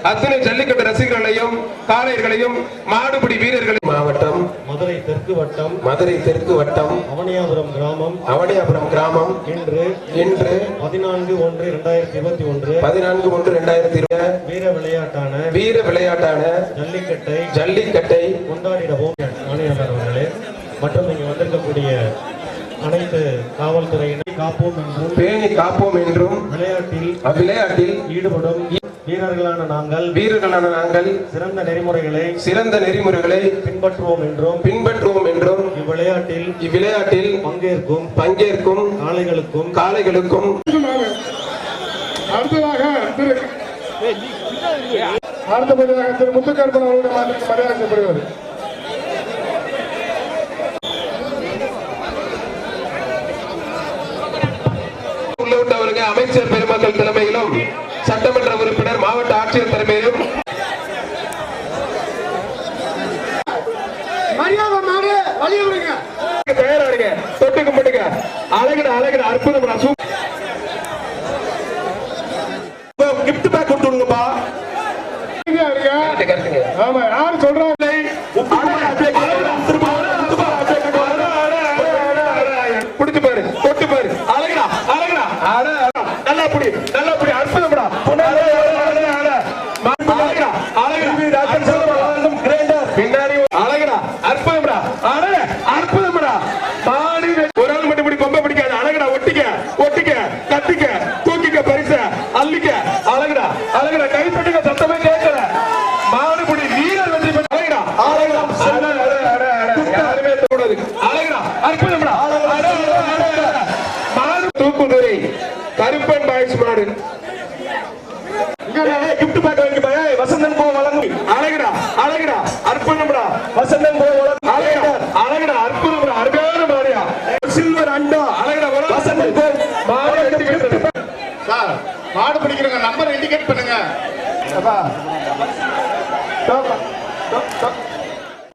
அத்தனை ஜல்லிக்கட்டு ரசிகர்களையும் காளையர்களையும் மாடுபிடி வீரர்களையும் மாவட்டம் மதுரை தெற்கு வட்டம் அவனியாபுரம் கிராமம் இன்று 14/1/2021 வீர விளையாட்டான ஜல்லிக்கட்டை கொண்டாடிடவும் ஆணையாளர்களே மற்றும் இங்கு வந்திருக்கக்கூடிய அனைத்து காவல்துறையினரை பேணி காப்போம் என்றும் விளையாட்டில் ஈடுபடும் வீரர்களான நாங்கள் சிறந்த நெறிமுறைகளை பின்பற்றுவோம் என்றும் இவ்விளையாட்டில் பங்கேற்கும் காளைகளுக்கும் அடுத்தபடியாக திரு முத்துக்கருப்பன் அவருடைய மரியாதை செய்யப்படுகிறது. உள்ளவர்கள் அமைச்சர் பெருமக்கள் தலைமையிலும் சட்டமன்ற உறுப்பினர் மாவட்ட ஆட்சியர் தலைமையிலும் தயாராக தொட்டு கும்பிடுங்க. அழகிட அற்புதம் கிஃப்ட் பேக் கொடுத்துடுங்கப்பா. ஆமா யாரு சொல்றாங்க பிடிச்சு பாரு தொட்டு பாரு அழகிடா நல்லா புடி அற்புதம்டா பின்னாடி அழகிடா அற்புதம்டா ஒரு ஆள் மட்டும் கொம்ப பிடிக்காது. அழகிடா ஒட்டிக்க கத்திக்க தூக்கிக்க பரிச அள்ளிக்க அழகிடா கைப்பட்டுக்க சத்தமே கேட்கல. மாடுபிடி வீரர் வெற்றி பெற்ற அழகிடா யாருமே தோணுது. அழகிடா அற்புதம்டா மாடு தூக்குதுறை கருப்பன் பாய்ஸ் மாடு கிஃப்ட் பேக் வாங்கி பாய் வசந்தன் போ வழங்கும். அழகிடா அற்புதம்டா வசந்தன் போ வழங்கும். அழகிடா அற்புதம்டா அருமையான மாடியா சில்வர் அண்டா அழகிடா வசந்தன் போ மாடு வெற்றி பெற்றது. சார் மாடு பிடிக்கிறவங்க நம்பர் இண்டிகேட் பண்ணுங்க.